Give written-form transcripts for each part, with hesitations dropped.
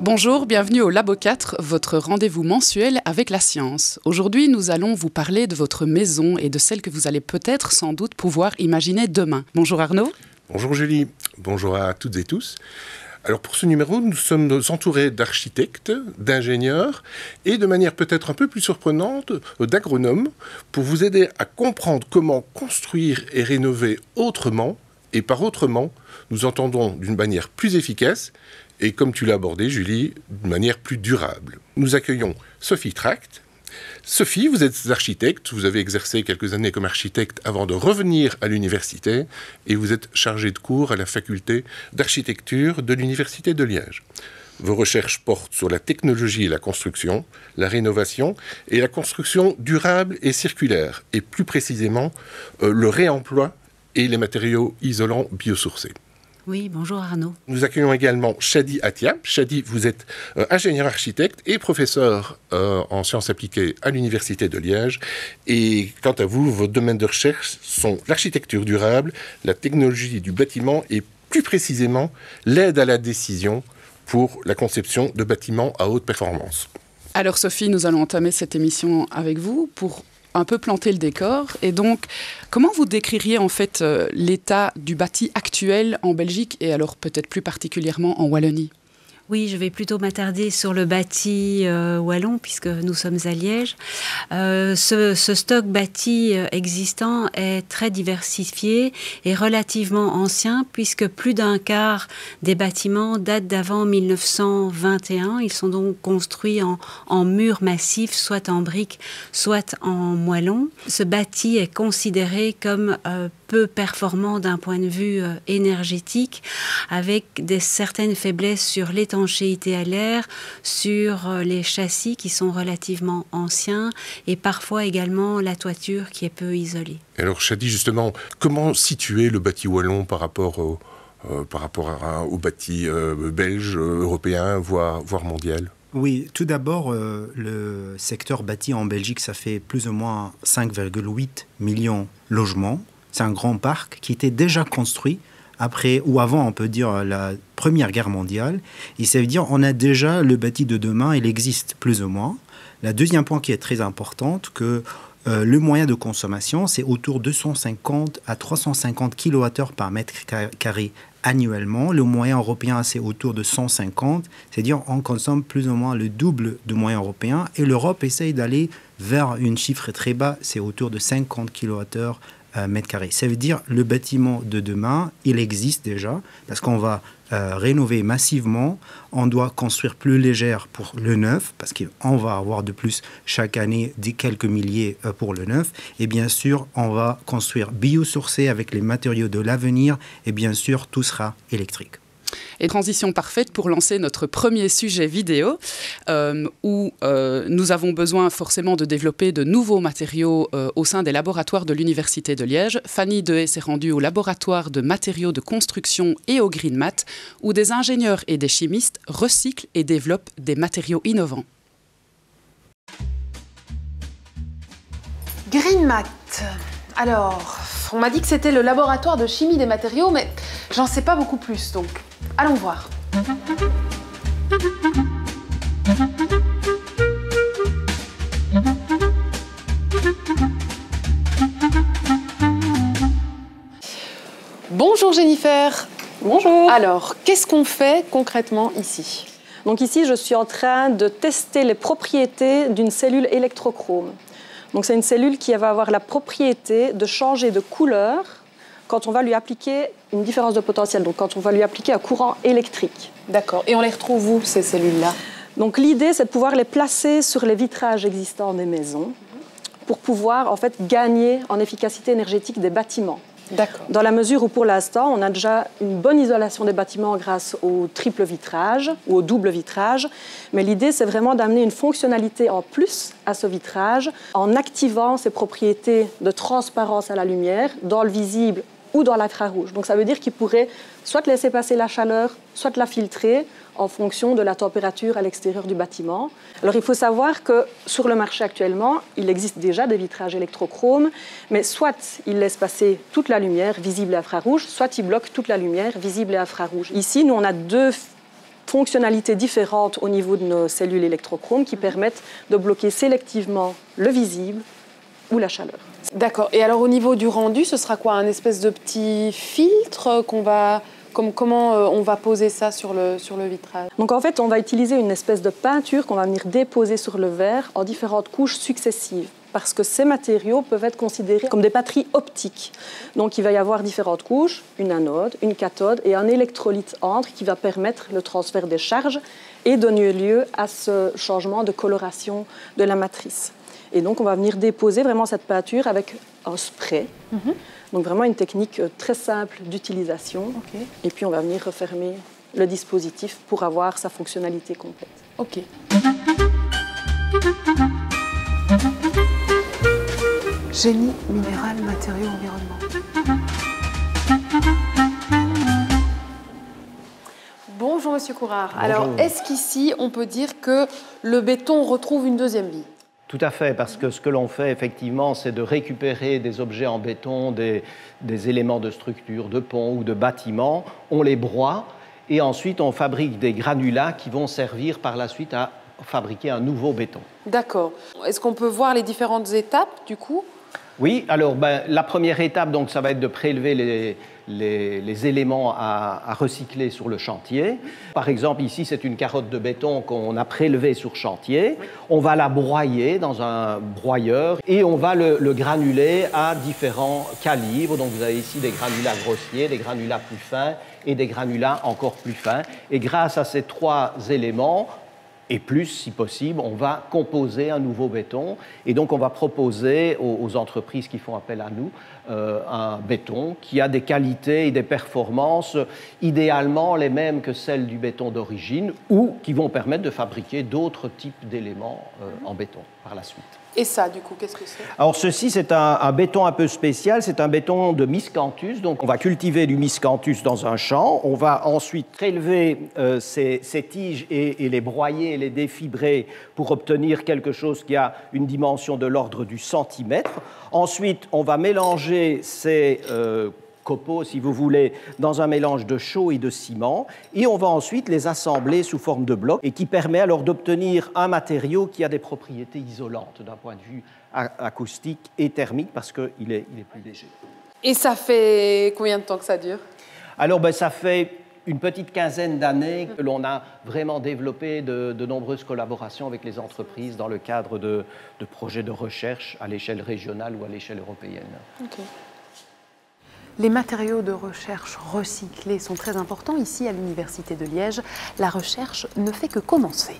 Bonjour, bienvenue au Labo 4, votre rendez-vous mensuel avec la science. Aujourd'hui, nous allons vous parler de votre maison et de celle que vous allez peut-être sans doute pouvoir imaginer demain. Bonjour Arnaud. Bonjour Julie, bonjour à toutes et tous. Alors pour ce numéro, nous sommes entourés d'architectes, d'ingénieurs et de manière peut-être un peu plus surprenante, d'agronomes pour vous aider à comprendre comment construire et rénover autrement. Et par autrement, nous entendons d'une manière plus efficace et, comme tu l'as abordé, Julie, d'une manière plus durable. Nous accueillons Sophie Tract. Sophie, vous êtes architecte, vous avez exercé quelques années comme architecte avant de revenir à l'université et vous êtes chargée de cours à la faculté d'architecture de l'Université de Liège. Vos recherches portent sur la technologie et la construction, la rénovation et la construction durable et circulaire, et plus précisément le réemploi et les matériaux isolants biosourcés. Oui, bonjour Arnaud. Nous accueillons également Chadi Atia. Chadi, vous êtes ingénieur architecte et professeur en sciences appliquées à l'Université de Liège. Et quant à vous, vos domaines de recherche sont l'architecture durable, la technologie du bâtiment et plus précisément l'aide à la décision pour la conception de bâtiments à haute performance. Alors Sophie, nous allons entamer cette émission avec vous pour un peu planter le décor. Et donc, comment vous décririez en fait l'état du bâti actuel en Belgique et alors peut-être plus particulièrement en Wallonie ? Oui, je vais plutôt m'attarder sur le bâti wallon, puisque nous sommes à Liège. Ce stock bâti existant est très diversifié et relativement ancien, puisque plus d'un quart des bâtiments datent d'avant 1921. Ils sont donc construits en murs massifs, soit en briques, soit en moellons. Ce bâti est considéré comme peu performant d'un point de vue énergétique, avec certaines faiblesses sur l'étanchéité à l'air, sur les châssis qui sont relativement anciens et parfois également la toiture qui est peu isolée. Alors Chadi, justement, comment situer le bâti wallon par rapport au bâti belge, européen, voire mondial ? Oui, tout d'abord, le secteur bâti en Belgique, ça fait plus ou moins 5,8 millions de logements. C'est un grand parc qui était déjà construit après ou avant, on peut dire, la Première Guerre mondiale. Et ça veut dire qu'on a déjà le bâti de demain, il existe plus ou moins. Le deuxième point qui est très important, que le moyen de consommation, c'est autour de 250 à 350 kWh par mètre carré annuellement. Le moyen européen, c'est autour de 150. C'est-à-dire qu'on consomme plus ou moins le double du moyen européen. Et l'Europe essaye d'aller vers un chiffre très bas, c'est autour de 50 kWh mètre carré. Ça veut dire le bâtiment de demain, il existe déjà, parce qu'on va rénover massivement. On doit construire plus légère pour le neuf, parce qu'on va avoir de plus chaque année des quelques milliers pour le neuf. Et bien sûr, on va construire biosourcé avec les matériaux de l'avenir. Et bien sûr, tout sera électrique. Et transition parfaite pour lancer notre premier sujet vidéo où nous avons besoin forcément de développer de nouveaux matériaux au sein des laboratoires de l'Université de Liège. Fanny Dehaye s'est rendue au laboratoire de matériaux de construction et au GreenMat où des ingénieurs et des chimistes recyclent et développent des matériaux innovants. GreenMat. Alors, on m'a dit que c'était le laboratoire de chimie des matériaux, mais j'en sais pas beaucoup plus, donc allons voir. Bonjour Jennifer. Bonjour. Alors, qu'est-ce qu'on fait concrètement ici ? Donc ici, je suis en train de tester les propriétés d'une cellule électrochrome. Donc c'est une cellule qui va avoir la propriété de changer de couleur quand on va lui appliquer une différence de potentiel, donc quand on va lui appliquer un courant électrique. D'accord. Et on les retrouve où, ces cellules-là ? Donc l'idée, c'est de pouvoir les placer sur les vitrages existants des maisons pour pouvoir en fait gagner en efficacité énergétique des bâtiments. D'accord. Dans la mesure où pour l'instant, on a déjà une bonne isolation des bâtiments grâce au triple vitrage ou au double vitrage. Mais l'idée, c'est vraiment d'amener une fonctionnalité en plus à ce vitrage en activant ses propriétés de transparence à la lumière dans le visible ou dans l'infrarouge. Donc ça veut dire qu'il pourrait soit laisser passer la chaleur, soit la filtrer en fonction de la température à l'extérieur du bâtiment. Alors il faut savoir que sur le marché actuellement, il existe déjà des vitrages électrochromes, mais soit ils laissent passer toute la lumière visible et infrarouge, soit ils bloquent toute la lumière visible et infrarouge. Ici, nous on a deux fonctionnalités différentes au niveau de nos cellules électrochromes qui permettent de bloquer sélectivement le visible ou la chaleur. D'accord. Et alors au niveau du rendu, ce sera quoi? Un espèce de petit filtre qu'on va... Comment on va poser ça sur le vitrage? Donc en fait, on va utiliser une espèce de peinture qu'on va venir déposer sur le verre en différentes couches successives, parce que ces matériaux peuvent être considérés comme des batteries optiques. Donc il va y avoir différentes couches, une anode, une cathode et un électrolyte entre qui va permettre le transfert des charges et donner lieu à ce changement de coloration de la matrice. Et donc on va venir déposer vraiment cette peinture avec un spray. Donc vraiment une technique très simple d'utilisation. Okay. Et puis on va venir refermer le dispositif pour avoir sa fonctionnalité complète. Ok. Génie minéral, matériaux, environnement. Bonjour Monsieur Courard. Bonjour. Alors est-ce qu'ici on peut dire que le béton retrouve une deuxième vie? Tout à fait, parce que ce que l'on fait effectivement, c'est de récupérer des objets en béton, des éléments de structure, de pont ou de bâtiment, on les broie et ensuite on fabrique des granulats qui vont servir par la suite à fabriquer un nouveau béton. D'accord. Est-ce qu'on peut voir les différentes étapes du coup? Oui, alors la première étape, donc, ça va être de prélever les éléments à recycler sur le chantier. Par exemple, ici, c'est une carotte de béton qu'on a prélevée sur chantier. On va la broyer dans un broyeur et on va le granuler à différents calibres. Donc, vous avez ici des granulats grossiers, des granulats plus fins et des granulats encore plus fins. Et grâce à ces trois éléments, et plus, si possible, on va composer un nouveau béton. Et donc, on va proposer aux entreprises qui font appel à nous un béton qui a des qualités et des performances idéalement les mêmes que celles du béton d'origine ou qui vont permettre de fabriquer d'autres types d'éléments en béton par la suite. Et ça, du coup, qu'est-ce que c'est? Alors, ceci, c'est un béton un peu spécial. C'est un béton de miscanthus. Donc, on va cultiver du miscanthus dans un champ. On va ensuite prélever ces tiges et les broyer et les défibrer pour obtenir quelque chose qui a une dimension de l'ordre du centimètre. Ensuite, on va mélanger ces copeaux, si vous voulez, dans un mélange de chaux et de ciment. Et on va ensuite les assembler sous forme de blocs et qui permet alors d'obtenir un matériau qui a des propriétés isolantes d'un point de vue acoustique et thermique parce qu'il est plus léger. Et ça fait combien de temps que ça dure? Alors, ça fait une petite quinzaine d'années que l'on a vraiment développé de nombreuses collaborations avec les entreprises dans le cadre de projets de recherche à l'échelle régionale ou à l'échelle européenne. Okay. Les matériaux de recherche recyclés sont très importants. Ici, à l'Université de Liège, la recherche ne fait que commencer.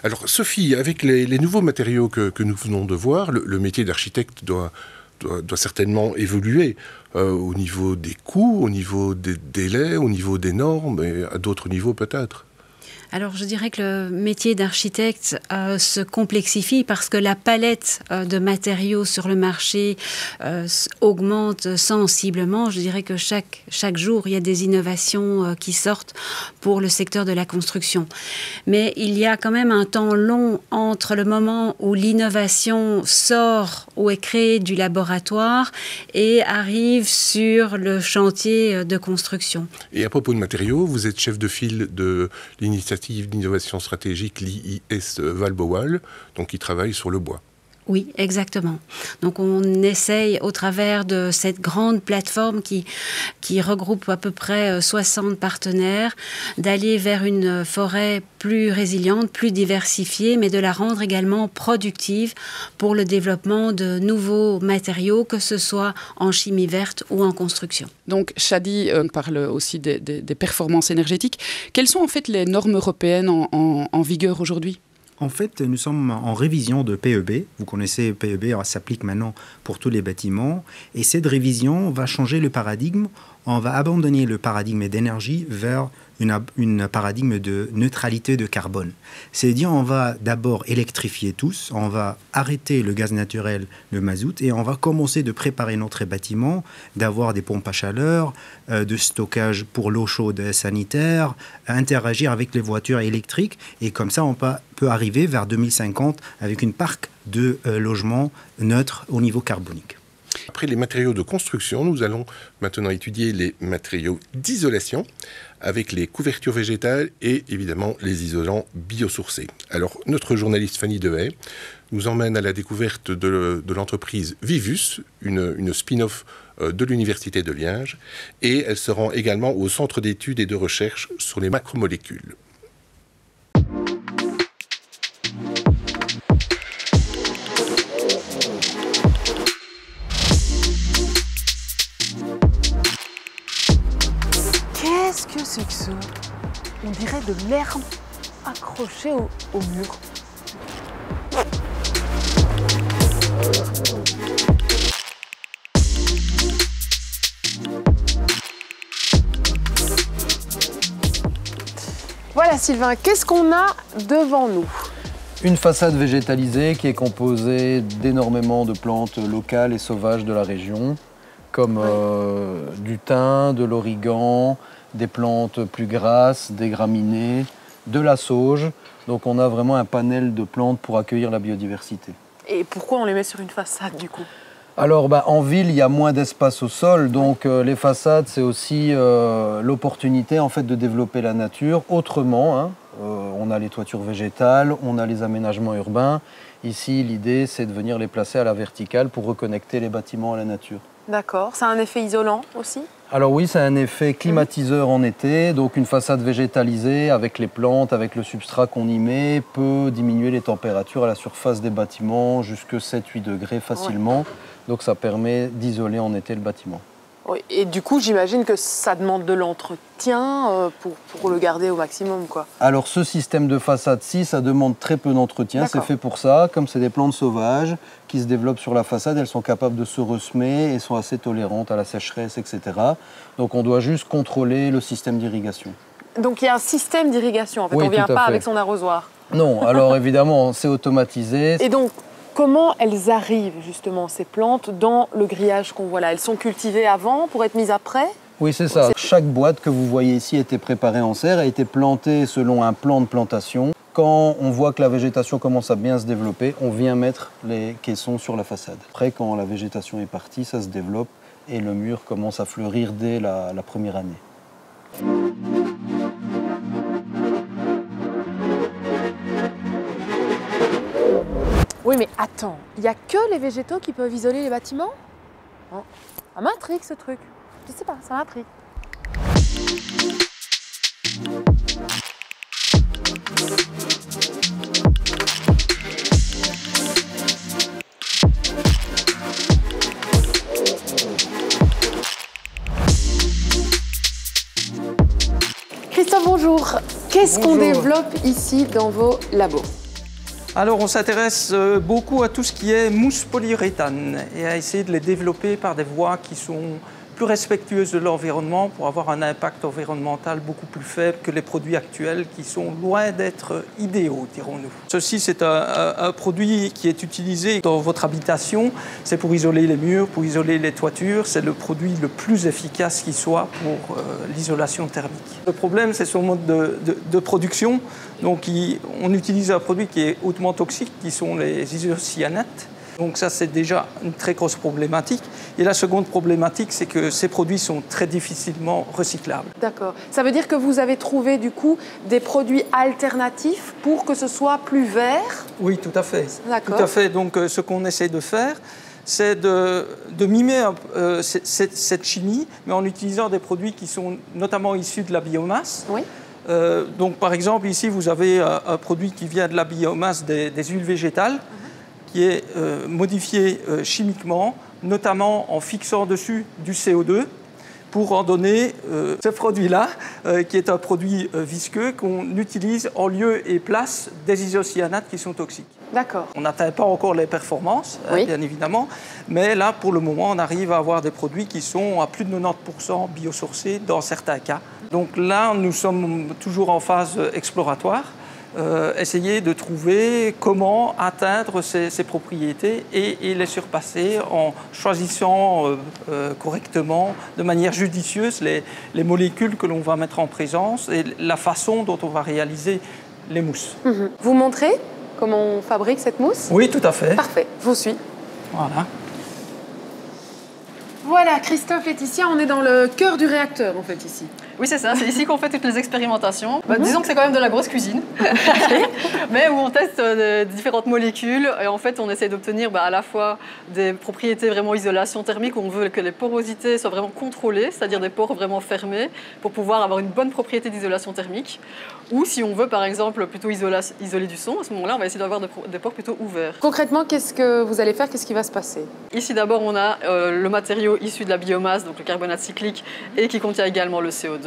Alors, Sophie, avec les nouveaux matériaux que nous venons de voir, le métier d'architecte doit certainement évoluer au niveau des coûts, au niveau des délais, au niveau des normes et à d'autres niveaux peut-être. Alors je dirais que le métier d'architecte se complexifie parce que la palette de matériaux sur le marché augmente sensiblement. Je dirais que chaque jour, il y a des innovations qui sortent pour le secteur de la construction. Mais il y a quand même un temps long entre le moment où l'innovation sort ou est créée du laboratoire et arrive sur le chantier de construction. Et à propos de matériaux, vous êtes chef de file de l'initiative d'innovation stratégique, l'IIS Valbowal, donc qui travaille sur le bois. Oui, exactement. Donc on essaye au travers de cette grande plateforme qui regroupe à peu près 60 partenaires d'aller vers une forêt plus résiliente, plus diversifiée, mais de la rendre également productive pour le développement de nouveaux matériaux, que ce soit en chimie verte ou en construction. Donc Shadi parle aussi des performances énergétiques. Quelles sont en fait les normes européennes en vigueur aujourd'hui ? En fait, nous sommes en révision de PEB. Vous connaissez PEB, ça s'applique maintenant pour tous les bâtiments. Et cette révision va changer le paradigme. On va abandonner le paradigme d'énergie vers une paradigme de neutralité de carbone. C'est-à-dire on va d'abord électrifier tous, on va arrêter le gaz naturel, le mazout, et on va commencer de préparer notre bâtiment, d'avoir des pompes à chaleur, de stockage pour l'eau chaude sanitaire, interagir avec les voitures électriques, et comme ça on peut arriver vers 2050 avec une parc de logements neutres au niveau carbonique. Après les matériaux de construction, nous allons maintenant étudier les matériaux d'isolation avec les couvertures végétales et évidemment les isolants biosourcés. Alors notre journaliste Fanny Dehaye nous emmène à la découverte de l'entreprise Vivus, une spin-off de l'Université de Liège, et elle se rend également au Centre d'études et de recherche sur les macromolécules. Qu'est-ce que c'est que ça? On dirait de l'herbe accrochée au mur. Voilà Sylvain, qu'est-ce qu'on a devant nous? Une façade végétalisée qui est composée d'énormément de plantes locales et sauvages de la région, comme du thym, de l'origan, des plantes plus grasses, des graminées, de la sauge. Donc on a vraiment un panel de plantes pour accueillir la biodiversité. Et pourquoi on les met sur une façade du coup? Alors en ville, il y a moins d'espace au sol, donc les façades, c'est aussi l'opportunité en fait de développer la nature autrement. Hein. On a les toitures végétales, on a les aménagements urbains. Ici, l'idée, c'est de venir les placer à la verticale pour reconnecter les bâtiments à la nature. D'accord, ça a un effet isolant aussi? Alors oui, c'est un effet climatiseur en été, donc une façade végétalisée avec les plantes, avec le substrat qu'on y met, peut diminuer les températures à la surface des bâtiments jusqu'à 7-8 degrés facilement. Ouais. Donc ça permet d'isoler en été le bâtiment. Oui, et du coup, j'imagine que ça demande de l'entretien pour le garder au maximum, quoi. Alors ce système de façade-ci, ça demande très peu d'entretien, c'est fait pour ça. Comme c'est des plantes sauvages qui se développent sur la façade, elles sont capables de se ressemer et sont assez tolérantes à la sécheresse, etc. Donc on doit juste contrôler le système d'irrigation. Donc il y a un système d'irrigation, en fait, oui, on ne vient pas avec son arrosoir. Non, alors évidemment, c'est automatisé. Et donc, comment elles arrivent justement, ces plantes, dans le grillage qu'on voit là? Elles sont cultivées avant pour être mises après? Oui, c'est ça. Chaque boîte que vous voyez ici a été préparée en serre, a été plantée selon un plan de plantation. Quand on voit que la végétation commence à bien se développer, on vient mettre les caissons sur la façade. Après, quand la végétation est partie, ça se développe et le mur commence à fleurir dès la première année. Oui, mais attends, il n'y a que les végétaux qui peuvent isoler les bâtiments? Ça m'intrigue ce truc. Je sais pas, ça m'intrigue. Christophe, bonjour. Qu'est-ce qu'on développe ici dans vos labos? Alors, on s'intéresse beaucoup à tout ce qui est mousse polyuréthane et à essayer de les développer par des voies qui sont plus respectueuses de l'environnement pour avoir un impact environnemental beaucoup plus faible que les produits actuels qui sont loin d'être idéaux, dirons-nous. Ceci, c'est un produit qui est utilisé dans votre habitation. C'est pour isoler les murs, pour isoler les toitures. C'est le produit le plus efficace qui soit pour l'isolation thermique. Le problème, c'est son mode de production. Donc, on utilise un produit qui est hautement toxique, qui sont les isocyanates. Donc ça, c'est déjà une très grosse problématique. Et la seconde problématique, c'est que ces produits sont très difficilement recyclables. D'accord. Ça veut dire que vous avez trouvé, du coup, des produits alternatifs pour que ce soit plus vert? Oui, tout à fait. D'accord. Tout à fait. Donc, ce qu'on essaie de faire, c'est de mimer cette chimie, mais en utilisant des produits qui sont notamment issus de la biomasse. Oui. Donc, par exemple, ici, vous avez un produit qui vient de la biomasse des huiles végétales, qui est modifié chimiquement, notamment en fixant dessus du CO2 pour en donner ce produit-là, qui est un produit visqueux qu'on utilise en lieu et place des isocyanates qui sont toxiques. D'accord. On n'atteint pas encore les performances, oui, bien évidemment, mais là, pour le moment, on arrive à avoir des produits qui sont à plus de 90% biosourcés dans certains cas. Donc là, nous sommes toujours en phase exploratoire. Essayer de trouver comment atteindre ces propriétés et les surpasser en choisissant correctement, de manière judicieuse, les molécules que l'on va mettre en présence et la façon dont on va réaliser les mousses. Vous montrez comment on fabrique cette mousse? Oui, tout à fait. Parfait, je vous suis. Voilà. Voilà, Christophe, Laetitia, on est dans le cœur du réacteur, en fait, ici. Oui, c'est ça. C'est ici qu'on fait toutes les expérimentations. Disons que c'est quand même de la grosse cuisine, mais où on teste différentes molécules et en fait, on essaie d'obtenir à la fois des propriétés vraiment isolation thermique où on veut que les porosités soient vraiment contrôlées, c'est-à-dire des pores vraiment fermés pour pouvoir avoir une bonne propriété d'isolation thermique. Ou si on veut, par exemple, plutôt isoler du son, à ce moment-là, on va essayer d'avoir des pores plutôt ouverts. Concrètement, qu'est-ce que vous allez faire? Qu'est-ce qui va se passer? Ici, d'abord, on a le matériau issu de la biomasse, donc le carbonate cyclique, et qui contient également le CO2.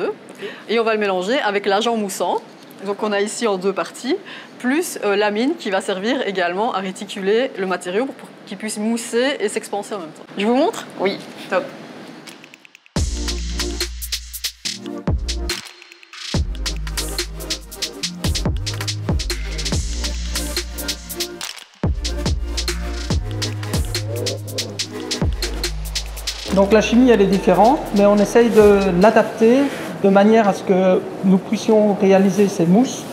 Et on va le mélanger avec l'agent moussant. Donc on a ici en 2 parties, plus l'amine qui va servir également à réticuler le matériau pour qu'il puisse mousser et s'expanser en même temps. Je vous montre? Oui, top. Donc la chimie, elle est différente, mais on essaye de l'adapter de manière à ce que nous puissions réaliser ces mousses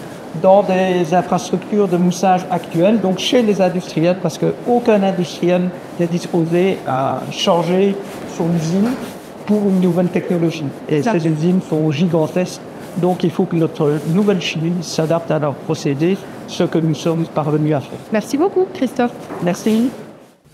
dans des infrastructures de moussage actuelles, donc chez les industriels, parce qu'aucun industriel n'est disposé à changer son usine pour une nouvelle technologie. Et ces usines sont gigantesques, donc il faut que notre nouvelle chimie s'adapte à leur procédé, ce que nous sommes parvenus à faire. Merci beaucoup, Christophe. Merci.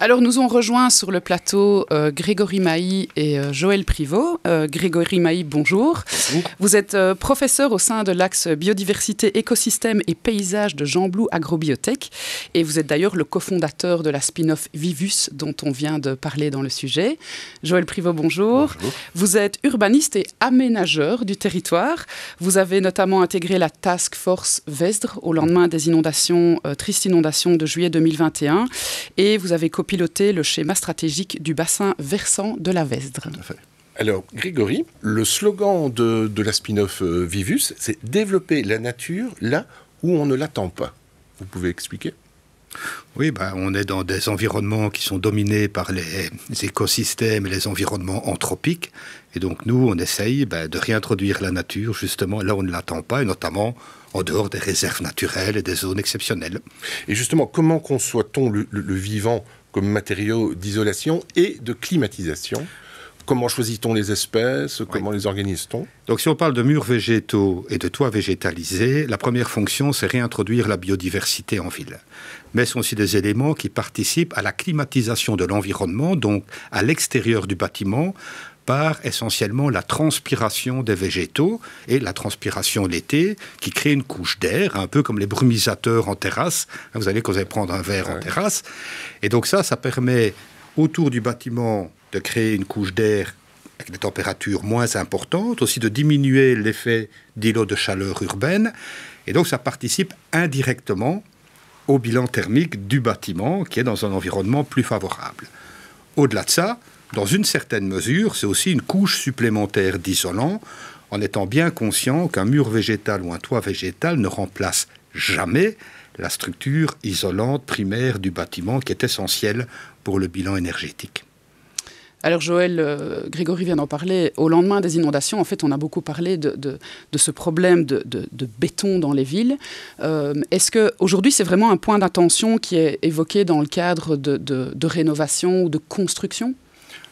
Alors, nous ont rejoint sur le plateau Grégory Mailly et Joël Privot. Grégory Mailly, bonjour. Bonjour. Vous êtes professeur au sein de l'axe biodiversité, écosystème et paysage de Jean Blou Agrobiotech. Et vous êtes d'ailleurs le cofondateur de la spin-off Vivus, dont on vient de parler dans le sujet. Joël Privot, bonjour. Bonjour. Vous êtes urbaniste et aménageur du territoire. Vous avez notamment intégré la Task Force Vesdre au lendemain des inondations, tristes inondations de juillet 2021. Et vous avez piloter le schéma stratégique du bassin versant de la Vesdre. Tout à fait. Alors, Grégory, le slogan de la spin-off Vivus, c'est « Développer la nature là où on ne l'attend pas ». Vous pouvez expliquer ? Oui, on est dans des environnements qui sont dominés par les écosystèmes et les environnements anthropiques. Et donc, nous, on essaye de réintroduire la nature, justement, là où on ne l'attend pas, et notamment en dehors des réserves naturelles et des zones exceptionnelles. Et justement, comment conçoit-on le vivant comme matériau d'isolation et de climatisation ? Comment choisit-on les espèces ? Comment les organise-t-on ? Donc si on parle de murs végétaux et de toits végétalisés, la première fonction, c'est réintroduire la biodiversité en ville. Mais ce sont aussi des éléments qui participent à la climatisation de l'environnement, donc à l'extérieur du bâtiment, par essentiellement la transpiration des végétaux et la transpiration l'été qui crée une couche d'air, un peu comme les brumisateurs en terrasse. Vous allez, quand vous allez prendre un verre en terrasse. Et donc ça permet autour du bâtiment de créer une couche d'air avec des températures moins importantes, aussi de diminuer l'effet d'îlots de chaleur urbaine. Et donc ça participe indirectement au bilan thermique du bâtiment qui est dans un environnement plus favorable. Au-delà de ça, dans une certaine mesure, c'est aussi une couche supplémentaire d'isolant, en étant bien conscient qu'un mur végétal ou un toit végétal ne remplace jamais la structure isolante primaire du bâtiment qui est essentielle pour le bilan énergétique. Alors Joël, Grégory vient d'en parler, au lendemain des inondations, en fait, on a beaucoup parlé de ce problème de béton dans les villes. Est-ce qu'aujourd'hui, c'est vraiment un point d'attention qui est évoqué dans le cadre de rénovation ou de construction ?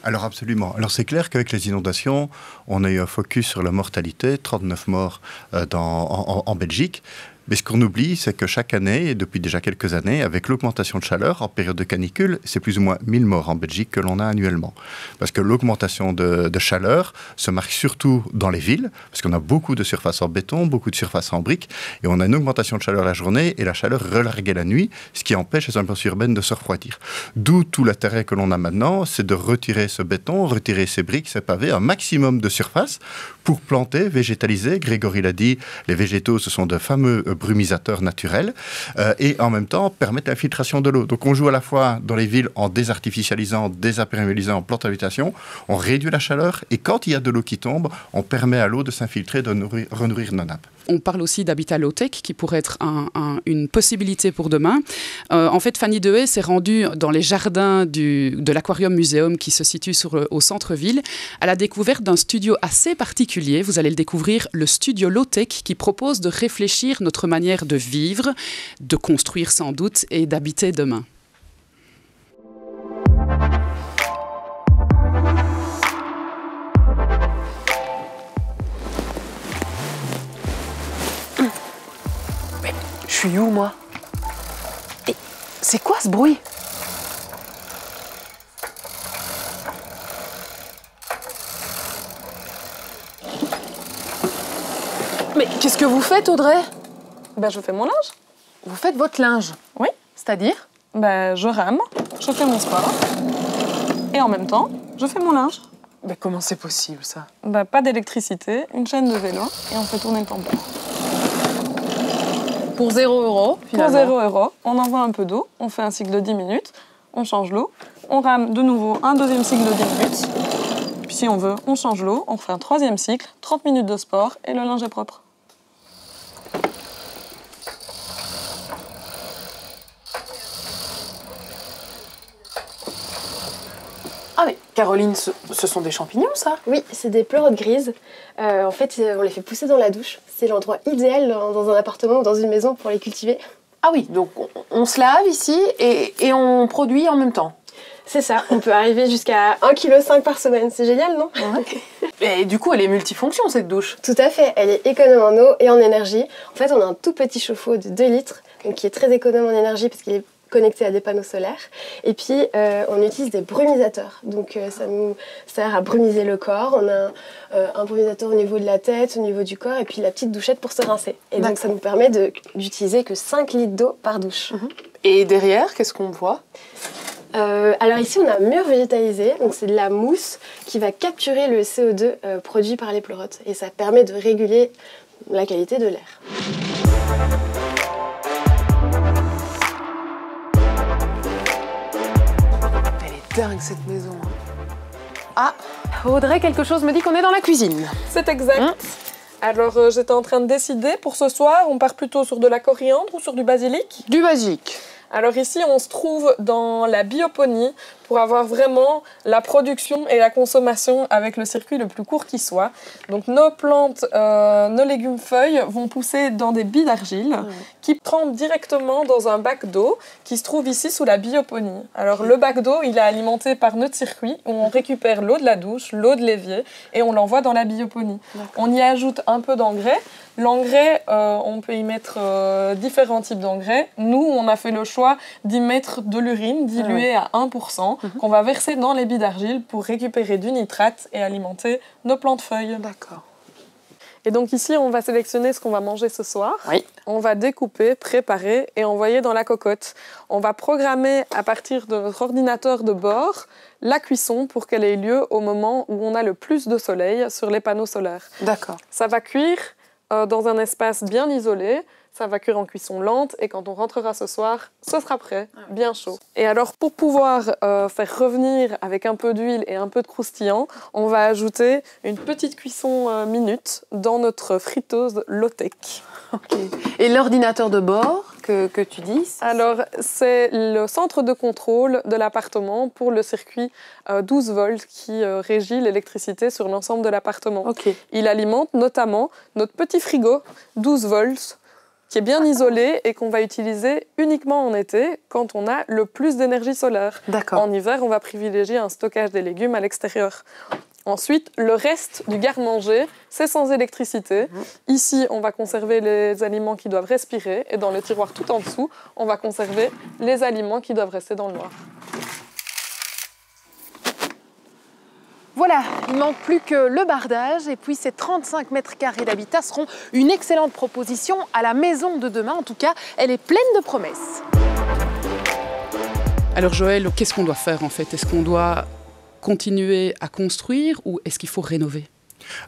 Alors absolument. Alors c'est clair qu'avec les inondations, on a eu un focus sur la mortalité, 39 morts en Belgique. Mais ce qu'on oublie, c'est que chaque année, et depuis déjà quelques années, avec l'augmentation de chaleur en période de canicule, c'est plus ou moins 1000 morts en Belgique que l'on a annuellement. Parce que l'augmentation de chaleur se marque surtout dans les villes, parce qu'on a beaucoup de surfaces en béton, beaucoup de surfaces en briques, et on a une augmentation de chaleur la journée et la chaleur relarguée la nuit, ce qui empêche les surfaces urbaines de se refroidir. D'où tout l'intérêt que l'on a maintenant, c'est de retirer ce béton, retirer ces briques, ces pavés, un maximum de surface pour planter, végétaliser. Grégory l'a dit, les végétaux, ce sont de fameux brumisateurs naturels et en même temps permettre l'infiltration de l'eau. Donc on joue à la fois dans les villes en désartificialisant, désimperméabilisant, en plantant l'habitation, on réduit la chaleur et quand il y a de l'eau qui tombe, on permet à l'eau de s'infiltrer, de renourrir nos nappes. On parle aussi d'habitat low-tech qui pourrait être une possibilité pour demain. En fait, Fanny Dehaye s'est rendue dans les jardins de l'Aquarium Museum qui se situe au centre-ville à la découverte d'un studio assez particulier. Vous allez le découvrir, le studio low-tech qui propose de réfléchir notre manière de vivre, de construire sans doute et d'habiter demain. suis où, moi? Et c'est quoi ce bruit? Mais qu'est-ce que vous faites, Audrey? Ben, je fais mon linge. Vous faites votre linge? Oui. C'est-à-dire? Ben, je rame, je fais mon sport. Et en même temps, je fais mon linge. Mais comment c'est possible, ça? Ben, pas d'électricité, une chaîne de vélo et on fait tourner le tampon. Pour 0 €, finalement. Pour 0 €, on envoie un peu d'eau, on fait un cycle de 10 minutes, on change l'eau, on rame de nouveau un deuxième cycle de 10 minutes. Puis si on veut, on change l'eau, on fait un troisième cycle, 30 minutes de sport et le linge est propre. Ah mais Caroline, ce sont des champignons, ça? Oui, c'est des pleurotes grises. En fait, on les fait pousser dans la douche. C'est l'endroit idéal dans un appartement ou dans une maison pour les cultiver. Ah oui, donc on se lave ici et on produit en même temps. C'est ça, on peut arriver jusqu'à 1,5 kg par semaine. C'est génial, non? Ouais. Et du coup, elle est multifonction, cette douche? Tout à fait, elle est économe en eau et en énergie. En fait, on a un tout petit chauffe-eau de 2 litres, donc qui est très économe en énergie parce qu'il est connecté à des panneaux solaires. Et puis, on utilise des brumisateurs. Donc, ça nous sert à brumiser le corps. On a un brumisateur au niveau de la tête, au niveau du corps, et puis la petite douchette pour se rincer. Et donc, ça nous permet d'utiliser que 5 litres d'eau par douche. Et derrière, qu'est-ce qu'on voit? Alors ici, on a un mur végétalisé. Donc, c'est de la mousse qui va capturer le CO2 produit par les pleurotes. Et ça permet de réguler la qualité de l'air. Dingue cette maison. Ah, Audrey, quelque chose me dit qu'on est dans la cuisine. C'est exact. Alors j'étais en train de décider pour ce soir, on part plutôt sur de la coriandre ou sur du basilic? Du basilic. Alors ici, on se trouve dans la bioponie pour avoir vraiment la production et la consommation avec le circuit le plus court qui soit. Donc nos plantes, nos légumes feuilles vont pousser dans des billes d'argile qui trempent directement dans un bac d'eau qui se trouve ici sous la bioponie. Alors le bac d'eau, il est alimenté par notre circuit où on récupère l'eau de la douche, l'eau de l'évier et on l'envoie dans la bioponie. On y ajoute un peu d'engrais. L'engrais, on peut y mettre différents types d'engrais. Nous, on a fait le choix d'y mettre de l'urine diluée à 1% qu'on va verser dans les billes d'argile pour récupérer du nitrate et alimenter nos plantes feuilles. D'accord. Et donc ici, on va sélectionner ce qu'on va manger ce soir. Oui. On va découper, préparer et envoyer dans la cocotte. On va programmer à partir de notre ordinateur de bord la cuisson pour qu'elle ait lieu au moment où on a le plus de soleil sur les panneaux solaires. D'accord. Ça va cuire dans un espace bien isolé, ça va cuire en cuisson lente et quand on rentrera ce soir, ce sera prêt, bien chaud. Et alors pour pouvoir faire revenir avec un peu d'huile et un peu de croustillant, on va ajouter une petite cuisson minute dans notre friteuse low-tech. Ok. Et l'ordinateur de bord que tu dis? Alors c'est le centre de contrôle de l'appartement pour le circuit 12 volts qui régit l'électricité sur l'ensemble de l'appartement. Okay. Il alimente notamment notre petit frigo 12 volts qui est bien isolé et qu'on va utiliser uniquement en été quand on a le plus d'énergie solaire. D'accord. En hiver, on va privilégier un stockage des légumes à l'extérieur. Ensuite, le reste du garde-manger, c'est sans électricité. Ici, on va conserver les aliments qui doivent respirer et dans le tiroir tout en dessous, on va conserver les aliments qui doivent rester dans le noir. Voilà, il ne manque plus que le bardage et puis ces 35 mètres carrés d'habitat seront une excellente proposition à la maison de demain. En tout cas, elle est pleine de promesses. Alors Joël, qu'est-ce qu'on doit faire en fait? Est-ce qu'on doit continuer à construire ou est-ce qu'il faut rénover?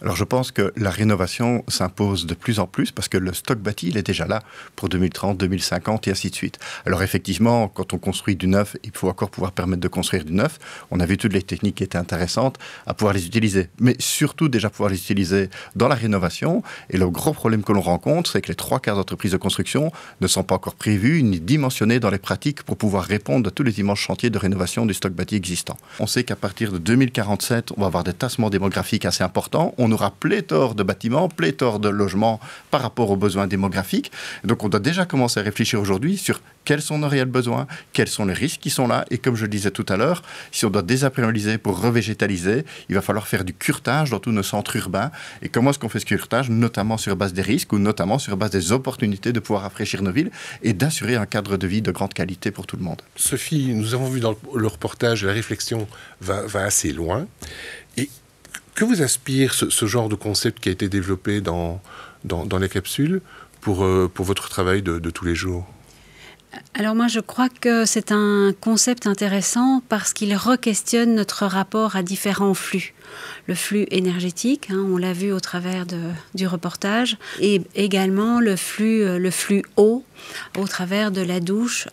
Alors je pense que la rénovation s'impose de plus en plus parce que le stock bâti, il est déjà là pour 2030, 2050 et ainsi de suite. Alors effectivement, quand on construit du neuf, il faut encore pouvoir permettre de construire du neuf. On a vu toutes les techniques qui étaient intéressantes à pouvoir les utiliser. Mais surtout déjà pouvoir les utiliser dans la rénovation. Et le gros problème que l'on rencontre, c'est que les 3/4 d'entreprises de construction ne sont pas encore prévues ni dimensionnées dans les pratiques pour pouvoir répondre à tous les immenses chantiers de rénovation du stock bâti existant. On sait qu'à partir de 2047, on va avoir des tassements démographiques assez importants. temps, on aura pléthore de bâtiments, pléthore de logements par rapport aux besoins démographiques. Donc on doit déjà commencer à réfléchir aujourd'hui sur quels sont nos réels besoins, quels sont les risques qui sont là. Et comme je le disais tout à l'heure, si on doit désapréaliser pour revégétaliser, il va falloir faire du curtage dans tous nos centres urbains. Et comment est-ce qu'on fait ce curtage? Notamment sur base des risques ou notamment sur base des opportunités de pouvoir rafraîchir nos villes et d'assurer un cadre de vie de grande qualité pour tout le monde. Sophie, nous avons vu dans le reportage, la réflexion va assez loin. Et que vous inspire ce genre de concept qui a été développé dans les capsules pour votre travail de tous les jours? Alors moi, je crois que c'est un concept intéressant parce qu'il re-questionne notre rapport à différents flux. Le flux énergétique, on l'a vu au travers du reportage, et également le flux eau au travers de la douche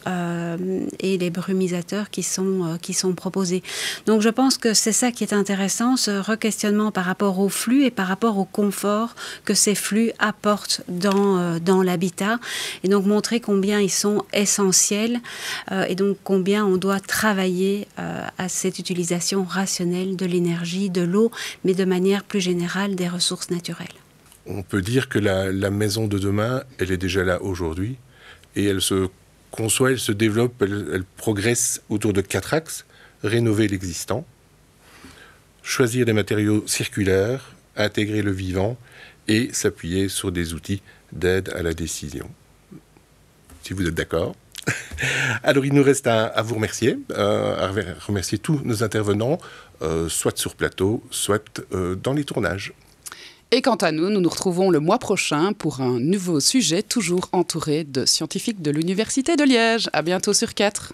et les brumisateurs qui sont proposés. Donc je pense que c'est ça qui est intéressant, ce re-questionnement par rapport au flux et par rapport au confort que ces flux apportent dans l'habitat, et donc montrer combien ils sont essentiels et donc combien on doit travailler à cette utilisation rationnelle de l'énergie, de l'eau, mais de manière plus générale des ressources naturelles. On peut dire que la maison de demain, elle est déjà là aujourd'hui et elle se conçoit, elle se développe, elle progresse autour de 4 axes. Rénover l'existant, choisir des matériaux circulaires, intégrer le vivant et s'appuyer sur des outils d'aide à la décision. Si vous êtes d'accord. Alors il nous reste à vous remercier, à remercier tous nos intervenants, soit sur plateau, soit dans les tournages. Et quant à nous, nous nous retrouvons le mois prochain pour un nouveau sujet, toujours entouré de scientifiques de l'Université de Liège. À bientôt sur 4.